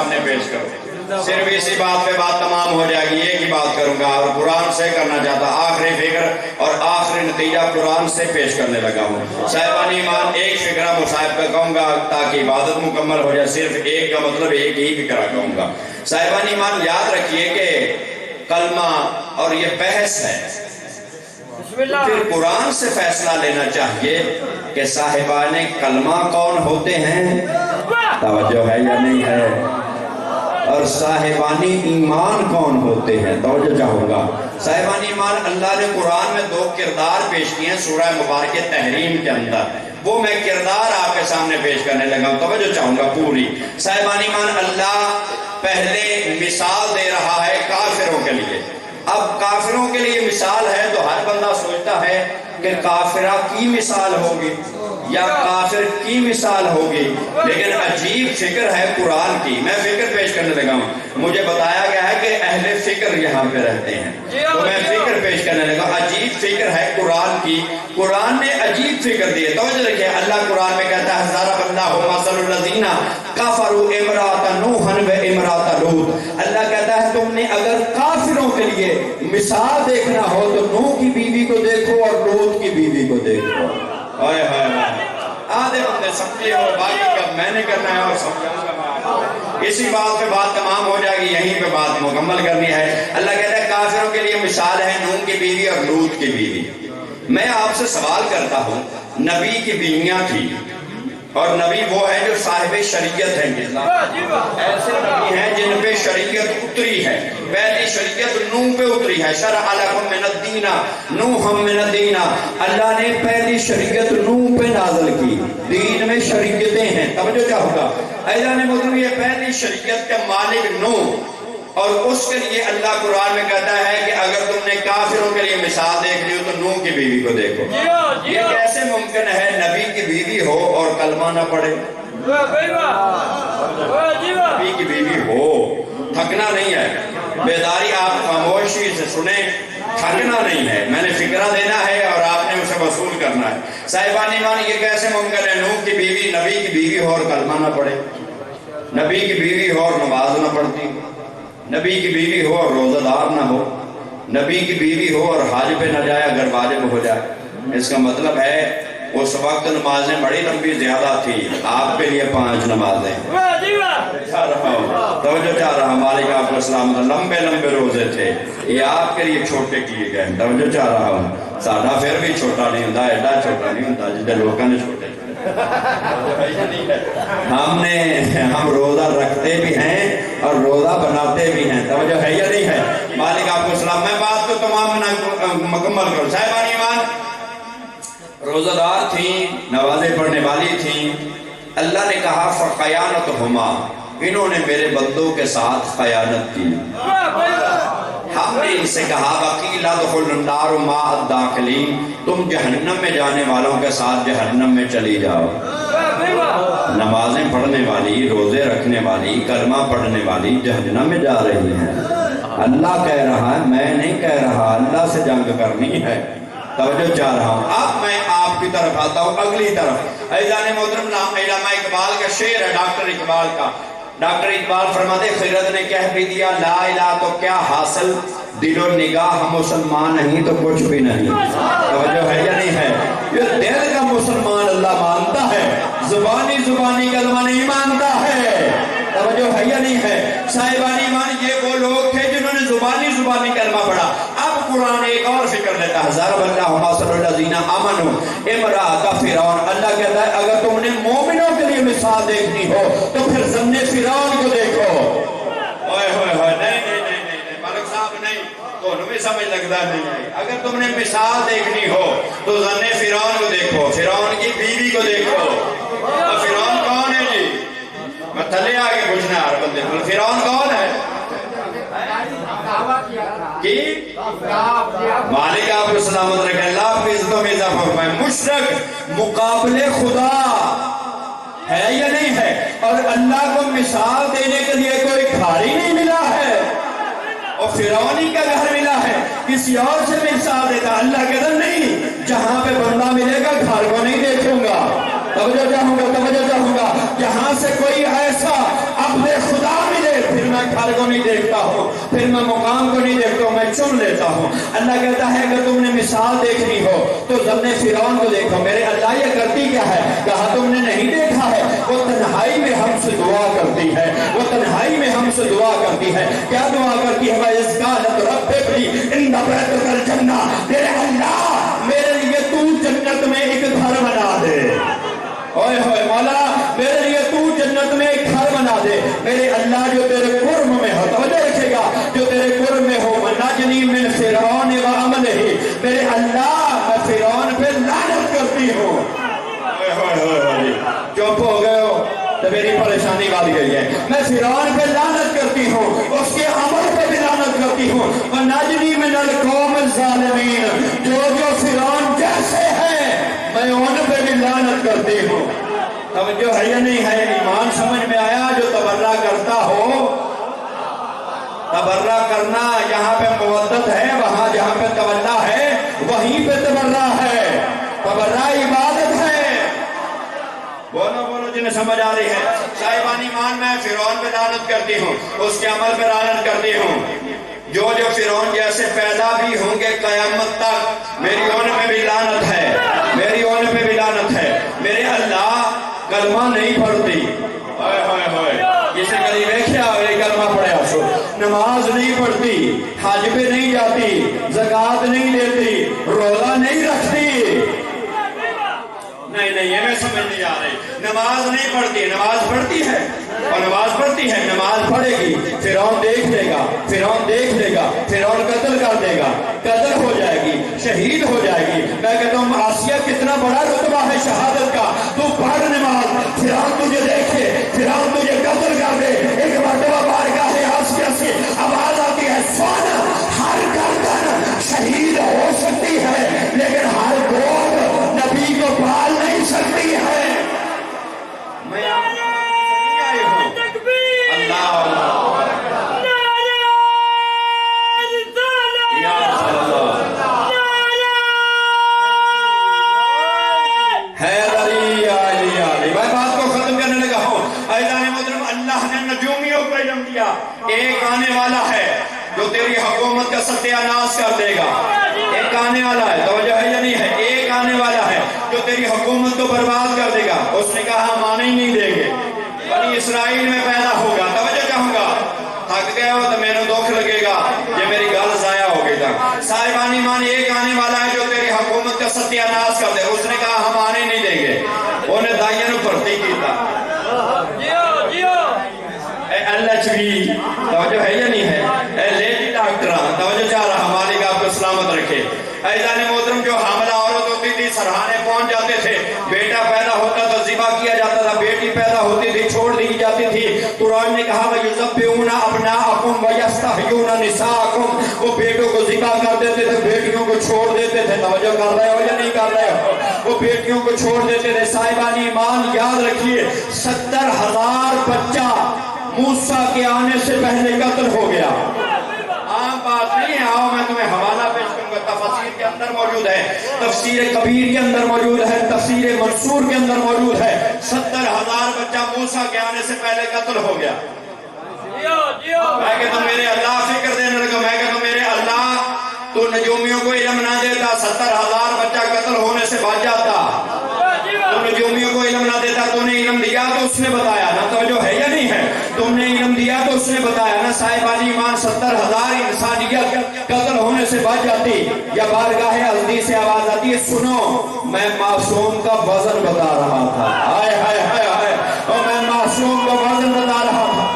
سامنے پیش کرو. صرف اسی بات پہ بات تمام ہو جائے گی. ایک ہی بات کروں گا اور قرآن سے کرنا چاہتا. آخری فکر اور آخری نتیجہ قرآن سے پیش کرنے لگا ہوں. صاحبان ایمان ایک فکرہ مصاحب کا کہوں گا تاکہ عبادت مکمل ہو جائے. صرف ایک کا مطلب ایک ہی فکرہ کہوں گا. صاحبان ایمان یاد رکھیے کہ کلمہ اور یہ بحث ہے. پھر قرآن سے فیصلہ لینا چاہیے کہ صاحبان کلمہ کون ہوتے ہیں. توجہ ہے یا نہیں ہے؟ اور صاحبانی ایمان کون ہوتے ہیں. توجہ چاہوں گا. صاحبانی ایمان اللہ نے قرآن میں 2 کردار پیش کیے ہیں سورہ مبارکہ تحریم کے اندر. وہ میں کردار آپ کے سامنے پیش کرنے لگا ہوں. توجہ چاہوں گا پوری. صاحبانی ایمان اللہ پہلے مثال دے رہا ہے کافروں کے لیے. اب کافروں کے لیے مثال ہے تو ہر بندہ سوچتا ہے کہ کافرہ کی مثال ہوگی یا کافر کی مثال ہوگی. لیکن عجیب فکر ہے قرآن کی. میں فکر پیش کرنے لگا ہوں. مجھے بتایا گیا ہے کہ اہل فکر یہاں پہ رہتے ہیں تو میں فکر پیش کرنے لگا. عجیب فکر ہے قرآن کی. قرآن نے عجیب فکر دی ہے. توجہ رکھیے. اللہ قرآن میں کہتا ہے ضرب اللہ مثل الذین کفروا امرأۃ نوح و امرأۃ لوط. اللہ کہتا ہے تم نے اگر کافروں کے لیے مثال دیکھنا ہو تو نوح کی بیوی کو دیکھو اور لوط کی بیوی کو دیکھو. آدھے بندے سمجھے ہو باقی کا میں نے کرنا ہے اور سمجھاؤں گا. اسی بات پہ بات تمام ہو جائے گی. یہیں پہ بات مکمل کرنی ہے. اللہ کہتا ہے کافروں کے لیے مثال ہے نوح کی بیوی اور لوط کی بیوی. میں آپ سے سوال کرتا ہوں نبی کی بیویاں تھی اور نبی وہ ہے جو صاحب شریعت ہیں. ایسے نبی ہیں جن پہ شریعت اتری ہے. پہلی شریعت نوح پہ اتری ہے. شرع لکم من الدین نوحا من الدین. اللہ نے پہلی شریعت نوح پہ نازل کی. دین میں شریعتیں ہیں. توجہ کیا ہوگا. اللہ نے مطلب یہ پہلی شریعت کے مالک نوح اور اس کے لیے اللہ قرآن میں کہتا ہے کہ اگر تم نے کافروں کے لیے مثال دیکھ لی ہو تو نوح کی بیوی کو دیکھو. یہ کیسے ممکن ہے نبی کی بیوی ہو اور کلمہ نہ پڑھے. نبی کی بیوی ہو تھکنا نہیں ہے. بیداری آپ خاموشی سے سنیں. تھکنا نہیں ہے. میں نے فکرہ دینا ہے اور آپ نے اسے وصول کرنا ہے. صاحبان ایمان یہ کیسے ممکن ہے نوح کی بیوی نبی کی بیوی ہو اور کلمہ نہ پڑھے. نبی کی بیوی ہو اور نماز نہ پڑھتی. نبی کی بیوی ہو اور روزہ دار نہ ہو. نبی کی بیوی ہو اور حج پہ نہ جائے اگر واجب ہو جائے. اس کا مطلب ہے اس وقت نمازیں بڑی لمبی زیادہ تھی. آپ کے لیے 5 نمازیں. توجہ چاہ رہا مالک آپ کو سلامت. لمبے لمبے روزے تھے. یہ آپ کے لیے چھوٹے کیے گئے. توجہ چاہ رہا ہوں. ساڈا پھر بھی چھوٹا نہیں ہوتا. ایڈا چھوٹا نہیں ہوتا جتنے لوگوں نے چھوٹے. ہم روزہ رکھتے بھی ہیں اور روزہ بناتے بھی ہیں. توجہ ہے یا نہیں ہے. مالک آپ کو سلام. میں بات کو تمام مکمل کروں. صاحبان ایمان روزہ دار تھیں نمازیں پڑھنے والی تھیں. اللہ نے کہا فَخَيَانَتُهُمَا انہوں نے میرے بندوں کے ساتھ خیانت کی. ہم نے ان سے کہا وَقِيلَ ادْخُلُوا النَّارَ مَعَ الدَّاخِلِينَ تم جہنم میں جانے والوں کے ساتھ جہنم میں چلی جاؤ. نمازیں پڑھنے والی روزے رکھنے والی کلمہ پڑھنے والی جہنم میں جا رہی ہیں. اللہ کہہ رہا ہے میں نہیں کہہ رہا. اللہ سے جنگ کرنی ہے. توجہ چاہ رہا ہوں. اب میں آپ کی طرف آتا ہوں اگلی طرف. عزیزان محترم علامہ اقبال کا شعر ہے. ڈاکٹر اقبال کا. ڈاکٹر اقبال فرماتے خرد نے کہہ بھی دیا لا الہ تو کیا حاصل دل و نگاہ مسلمان نہیں تو کچھ بھی نہیں. توجہ ہے یا نہیں ہے. یہ دل کا مسلمان اللہ مانتا ہے. زبانی کلمہ نہیں مانتا ہے. توجہ ہے یا نہیں ہے. صاحبان ایمان یہ وہ لوگ تھے جنہوں نے زبانی کلمہ پڑھا. اب قرآن ایک اور فکر لیتا ہے. ضرب اللہ مثل الذین آمنوا امرأۃ فرعون. اللہ کہتا ہے اگر تم نے مومنوں کے لیے مثال دیکھنی ہو تو پھر ضمن فرعون کو دیکھو. نہیں ملک صاحب نہیں تو بھی سمجھ لگتا نہیں ہے. اگر تم نے مثال دیکھنی ہو تو ضمن فرعون کو دیکھو. فرعون کی بیوی کو دیکھو. فرعون کون ہے جی. میں تھلے آگے پوچھنا ہر بندے کو فرعون کون ہے کی مالک آپ کو سلامت رکھے. اللہ اپنی عزتوں میں اضافہ فرمائے. مشرک مقابلے خدا ہے یا نہیں ہے. اور اللہ کو مثال دینے کے لیے کوئی کھاڑی نہیں ملا ہے اور فرعونی کا گھر ملا ہے. کسی اور سے مثال دیتا. اللہ کے در نہیں. جہاں پہ بندہ ملے گا گھر کو نہیں دیکھوں گا. توجہ چاہوں گا. جہاں سے کوئی ایسا اپنے خدا میں پھل کو نہیں دیکھتا ہوں، پھر میں مقام کو نہیں دیکھتا ہوں، میں چن لیتا ہوں۔ اللہ کہتا ہے اگر تم نے مثال دیکھنی ہو تو ضمن فرعون کو دیکھو۔ میرے اللہ یہ کرتی کیا ہے؟ کہا تم نے نہیں دیکھا ہے، وہ تنہائی میں ہم سے دعا کرتی ہے، وہ تنہائی میں ہم سے دعا کرتی ہے۔ کیا دعا کرتی ہے؟ وَإِذْ قَالَتْ رَبِّ ابْنِ إِنَّ بَيْتَكَ الْجَنَّةَ، میرے اللہ میرے لیے تو جنت میں ایک گھر بنا دے۔ اوئے ہوئے مولا میرے لیے تو جنت میں ایک گھر بنا دے۔ میرے اللہ جو تیرے قرب میں ہو، توجہ رکھے گا، جو تیرے قرب میں ہو، وَنَجْنِي مِنْ فِرْعَوْنَ وَعَمَلِهِ، میرے اللہ میں فرعون پہ لعنت کرتی ہوں۔ چپ ہو گئے ہو تو میری پریشانی بڑھ گئی ہے۔ میں فرعون پہ لعنت کرتی ہوں، اس کے عمل پہ بھی لعنت کرتی ہوں۔ وَنَجْنِي مِنَ الْقَوْمِ الظَّالِمِينَ، جو فرعون جیسے ہیں میں ان پہ بھی لعنت کرتی ہوں۔ توجہ ہے یا نہیں ہے؟ ایمان سمجھ میں آیا؟ جو تبرہ کرتا ہو، تبرہ کرنا جہاں پہ مودت ہے، وہاں جہاں پہ تولہ ہے وہیں پہ تبرہ ہے۔ تبرہ عبادت ہے۔ بولو بولو جنہیں سمجھ آ رہی ہے۔ صاحبان ایمان میں فرعون پہ لعنت کرتی ہوں، اس کے عمل پہ لعنت کرتی ہوں۔ جو فرعون جیسے پیدا بھی ہوں گے قیامت تک، میری ان پہ بھی لعنت ہے، میری ان پہ بھی لعنت ہے۔ میرے اللہ کلمہ نہیں پڑھتی، جسے قریب دیکھا کلمہ پڑھا سو، نماز نہیں پڑھتی، حج پہ نہیں جاتی، زکوٰۃ نہیں دیتی، روزہ نہیں رکھتی۔ نہیں یہ میں سمجھ نہیں آ رہی۔ نماز نہیں پڑھتی، نماز پڑھتی ہے، اور نماز پڑھتی ہے، نماز پڑھے گی، فرعون دیکھ لے گا، فرعون دیکھ لے گا، فرعون قتل کر دے گا، قتل ہو جائے گی، شہید ہو جائے گی۔ میں کہتا ہوں آسیہ کتنا بڑا رتبہ ہے شہادت کا، تو پڑھ نماز، فرعون تجھے دیکھے، فرعون تجھے قتل کر دے۔ ایک مرتبہ بارگاہ آسیہ سے آواز آتی ہے، سن، ہر گردن شہید ہو سکتی ہے لیکن ہر گود نبی کو پال نہیں سکتی ہے۔ میں ایک آنے والا ہے جو تیری حکومت کا ستیہ ناش کر دے گا۔ ایک آنے والا ہے، توجہ ہے یا نہیں ہے؟ ایک آنے والا ہے جو تیری حکومت کو برباد کر دے گا۔ اس نے کہا ہم آنے ہی نہیں دیں گے۔ بنی اسرائیل میں پیدا ہوگا، توجہ چاہوں گا، تھک گئے ہو تو میرے دکھ لگے گا، یہ میری گل ضائع ہو گئی تھا۔ صاحبان ایمان ایک آنے والا ہے جو تیری حکومت کا ستیہ ناش کر دے۔ اس نے کہا ہم آنے نہیں دیں گے۔ انہیں دائیاں نو بھرتی کیتا، LHV، توجہ ہے یا نہیں ہے؟ لیڈی ڈاکٹران، توجہ چاہ رہا، مالک آپ کو سلامت رکھے۔ ایزان محترم جو حاملہ عورت ہوتی تھی سرحانے پہنچ جاتے تھے، بیٹا پیدا ہوتا تو ذبح کیا جاتا تھا، بیٹی پیدا ہوتی تھی چھوڑ دی جاتی تھی۔ قرآن نے کہا وَيُذَبِّحُونَ أَبْنَاءَكُمْ وَيَسْتَحْيُونَ نِسَاءَكُمْ، وہ بیٹوں کو ذبح کر دیتے تھے، بیٹیوں کو چھوڑ دیتے تھے۔ توجہ کر رہے ہو یا نہیں کر رہے ہو؟ وہ بیٹیوں کو چھوڑ دیتے تھے۔ صاحبان ایمان یاد رکھیے 70,000 بچہ موسیٰ کے آنے سے پہلے قتل ہو گیا۔ عام بات نہیں ہے، آؤ میں تمہیں حوالہ پیش کروں گا، تفسیر کے اندر موجود ہے، تفسیر کبیر کے اندر موجود ہے، تفسیر منصور کے اندر موجود ہے۔ 70,000 بچہ موسیٰ کے آنے سے پہلے قتل ہو گیا۔ میں کہتا ہوں میرے اللہ فکر دینے لگا، میں کہتا ہوں میرے اللہ تو نجومیوں کو علم نہ دیتا 70,000 بچہ قتل ہونے سے بچ جاتا۔ تو نجومیوں کو علم نہ دیتا، تو نے علم دیا تو اس نے بتایا نا، توجہ ہے یا نہیں ہے؟ تم نے علم دیا تو اس نے بتایا نا۔ صاحبان ایمان 70,000 انسانیت قتل ہونے سے بچ جاتی۔ یا بارگاہ عزیز سے آواز آتی ہے، سنو میں معصوم کا وزن بتا رہا تھا۔ ہائے ہائے ہائے ہائے، اور میں معصوم کا وزن بتا رہا تھا۔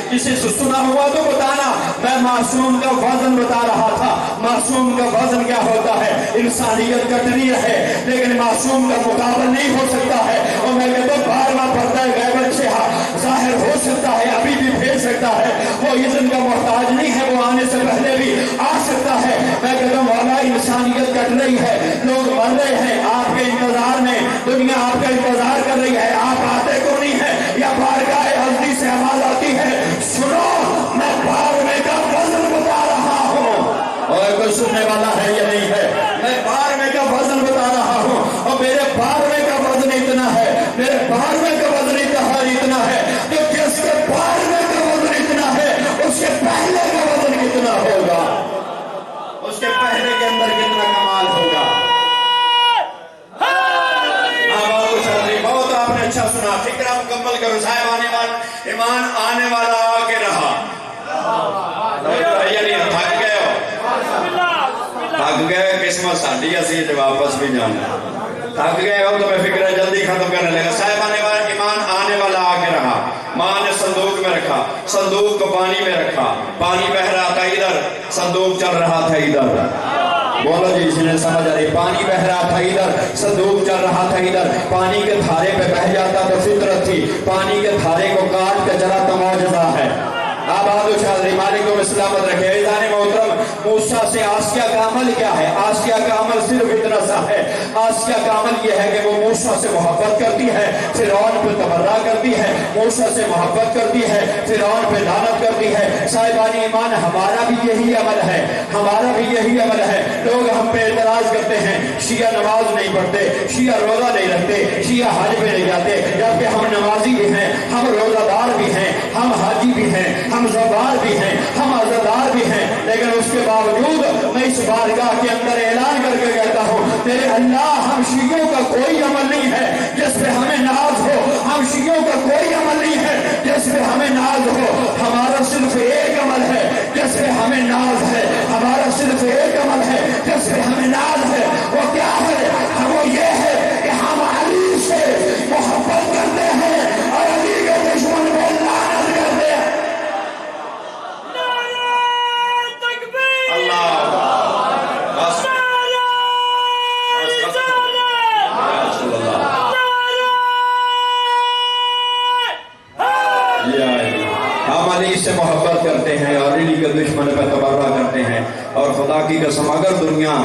کسی سے سنا ہوا تو بتانا، میں معصوم کا وزن بتا رہا تھا۔ معصوم کا وزن کیا ہوتا ہے؟ انسانیت کٹنی ہے، لیکن معصوم کا مقابل نہیں ہو سکتا ہے۔ اور میں کہتا ہوں بار بار پڑھتا ہے غیبت سے ظاہر ہو سکتا ہے، ابھی بھی بھیج سکتا ہے، وہ اذن کا محتاج نہیں ہے، وہ آنے سے پہلے بھی آ سکتا ہے۔ میں کہتا ہوں مولا انسانیت کٹ رہی ہے، لوگ مر رہے ہیں آپ کے انتظار میں، دنیا آپ کا انتظار کر رہی ہے، آپ آتے کو نہیں ہے۔ یا بارگاہ ہستی سے آواز آتی ہے، سنو میں بارہویں کا وزن بتا رہا ہوں۔ اور کوئی سننے والا ہے یا نہیں ہے؟ میں 12ویں کا وزن بتا رہا ہوں، اور میرے 12ویں کا وزن اتنا ہے، میرے 12ویں کا وزن اتنا ہے ایمان آنے والا آ کے رہا. یعنی تھک گئے ہو, تھک گئے, قسمت ساڈی اسی واپس بھی جانا. تھک گئے ہو تو میں فکر جلدی ختم کرنے لگا. صاحبان ایمان آنے والا آ کے رہا. ماں نے صندوق میں رکھا, صندوق کو پانی میں رکھا, پانی بہ رہا تھا ادھر, صندوق چل رہا تھا ادھر. بولو جی جس نے سمجھ آ رہی. پانی بہ رہا تھا ادھر, صندوق چل رہا تھا ادھر. پانی کے دھارے پہ بہ جاتا تو فطرت تھی, پانی کے دھارے کو کاٹ کے چلا تو معجزہ ہے. آباد و شادری مالک کو سلامت رکھے. ایزان محترم, موسیٰ سے آسیہ کا عمل کیا ہے؟ آسیہ کا عمل صرف اتنا سا ہے. آسیہ کا عمل یہ ہے کہ وہ موسیٰ سے محبت کرتی ہے, فرعون پہ تبرہ کرتی ہے. موسیٰ سے محبت کرتی ہے, فرعون پہ لعنت کرتی ہے. صاحبان ایمان ہمارا بھی یہی عمل ہے, ہمارا بھی یہی عمل ہے. لوگ ہم پہ اعتراض کرتے ہیں, شیعہ نماز نہیں پڑھتے, شیعہ روزہ نہیں رکھتے, شیعہ حج پہ نہیں جاتے, جبکہ ہم نمازی بھی ہیں, ہم روزہ دار بھی ہیں, ہم حاجی بھی ہیں, ہم زوار بھی ہیں, ہم عزادار بھی ہیں. لیکن اس کے باوجود میں اس بارگاہ کے اندر اعلان کر کے کہتا ہوں, تیرے اللہ ہم شیعوں کا کوئی عمل نہیں ہے جس پہ ہمیں ناز ہو. ہم شیعوں کا کوئی عمل نہیں ہے جس پہ ہمیں ناز ہو. ہمارا صرف ایک عمل ہے جس پہ ہمیں ناز ہے. ہمارا صرف ایک عمل ہے جس پہ ہمیں ناز ہے. وہ کیا ہے؟ وہ یہ ہے کہ ہم علی سے محبت کرتے ہیں اور علی کے دشمن کو لعنت کرتے ہیں. ہم علی سے محبت کرتے ہیں اور علی کے دشمن پہ تبرہ کرتے ہیں. اور خدا کی قسم اگر دنیا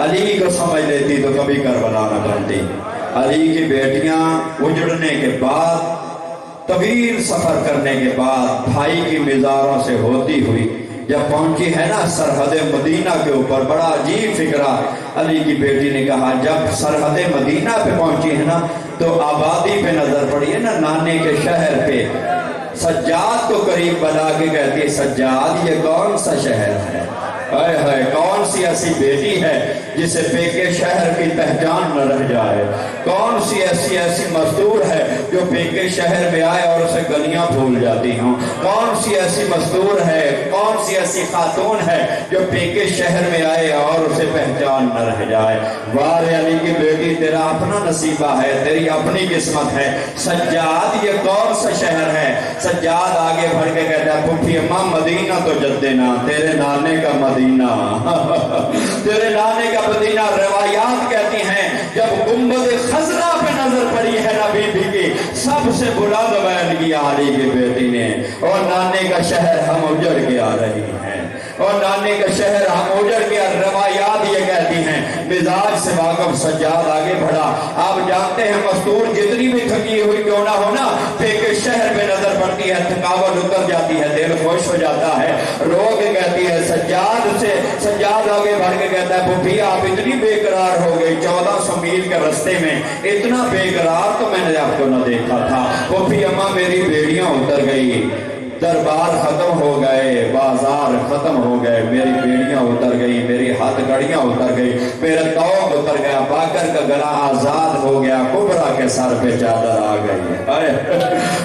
علی کو سمجھ لیتی تو کبھی کربلا نہ بنتی. علی کی بیٹیاں اجڑنے کے بعد, طویل سفر کرنے کے بعد, بھائی کی مزاروں سے ہوتی ہوئی جب پہنچی ہے نا سرحد مدینہ کے اوپر, بڑا عجیب فکرہ. علی کی بیٹی نے کہا جب سرحد مدینہ پہ پہنچی ہے نا تو آبادی پہ نظر پڑی ہے نا نانے کے شہر پہ. سجاد کو قریب بنا کے کہتی ہے, سجاد یہ کون سا شہر ہے؟ اے ہے کون سی ایسی بیٹی ہے جسے پیکے شہر کی پہچان نہ رہ جائے؟ کون سی ایسی مزدور ہے جو پیکے شہر میں آئے اور اسے گلیاں بھول جاتی ہوں؟ کون سی ایسی مزدور ہے, کون سی ایسی خاتون ہے جو پیکے شہر میں آئے اور اسے پہچان نہ رہ جائے؟ وار علی کی بیٹی تیرا اپنا نصیبہ ہے, تیری اپنی قسمت ہے. سجاد یہ کون سا شہر ہے؟ سجاد آگے بڑھ کے کہتا ہے پھوپھی اماں مدینہ تو جدنا, تیرے نانے کا مدینہ, تیرے نانے کا مدینہ. روایات کہتی ہیں جب گنبد خضرا پہ نظر پڑی ہے نا بی بی کی, سب سے بلند بیان کیا علی کی بیٹی نے, اور نانے کا شہر ہم اجڑ کے آ رہی ہیں, اور نانے کا شہر ہم اجڑ کے. روایات یہ کہتی ہیں. مزاج سے واقف سجاد آگے بڑھا. آپ جانتے ہیں مزدور جتنی بھی تھکی ہوئی کیوں نہ ہونا, پیکے شہر پہ نظر پڑتی ہے, تھکاوٹ اتر جاتی ہے, دل خوش ہو جاتا ہے, رو کے کہتی ہے سجاد سے. سجاد آگے بڑھ کے کہتا ہے پھوپھی آپ اتنی بے قرار ہو گئی 1400 میل کے رستے میں, اتنا بے قرار تو میں نے آپ کو نہ دیکھا تھا. پھوپھی اماں میری بیڑیاں اتر گئی, دربار ختم ہو گئے, بازار ختم ہو گئے, میری بیڑیاں اتر گئی, میری ہاتھ گڑیاں اتر گئی, میرا توق اتر گیا, باکر کا گلا آزاد ہو گیا, کبرا کے سر پہ چادر آ گئی,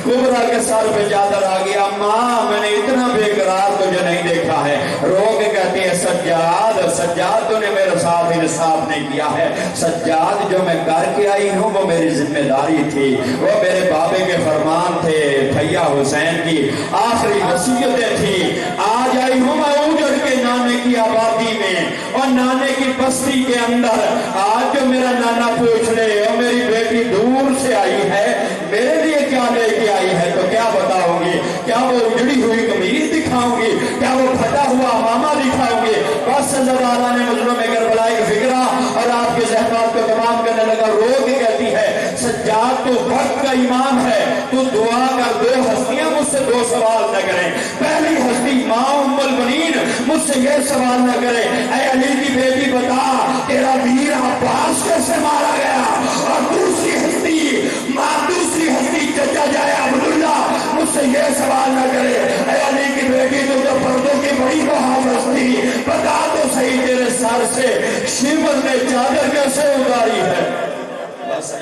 کبرا کے سر پہ چادر آ گیا. ماں میں نے اتنا بے قرار تجھے نہیں دیکھا ہے. رو کے کہتی ہے سجاد, سجاد تو نے میرے ساتھ انصاف نہیں کیا ہے. سجاد جو میں کر کے آئی ہوں وہ میری ذمہ داری تھی, وہ میرے بابے کے فرمان تھے, بھیا حسین کی آخری وصیتیں تھی. آج آئی ہوں میں اجڑ کے نانے کی آبادی میں اور نانے کی بستی کے اندر. آج جو میرا نانا پوچھ لے اور میری بیٹی دور سے آئی ہے, میرے لیے کیا لے کے آئی ہے, تو کیا بتاؤں گی؟ کیا وہ اجڑی ہوئی قمیض دکھاؤں گی؟ کیا وہ پھٹا ہوا امامہ دکھاؤں گی؟ بس سزادارہ نے مظلوم کربلا کی فکرہ اور آپ کے زحمات کو تمام کرنے لگا. رو کے کہتی ہے سجاد تو وقت کا امام ہے, تو دعا کر, دو ہستیاں مجھ سے دو سوال نہ کریں. پہلی ہستی ماں ام البنین مجھ سے یہ سوال نہ کرے, اے علی کی بیٹی بتا تیرا ویر عباس کیسے مارا گیا؟ اور دوسری ہستی چچا جائے عبداللہ مجھ سے یہ سوال نہ کرے, اے علی کی بیٹی تو جو پردوں کی بڑی محافظ تھی, بتا تو صحیح تیرے سر سے شیمت نے چادر کیسے اتاری ہے؟ بس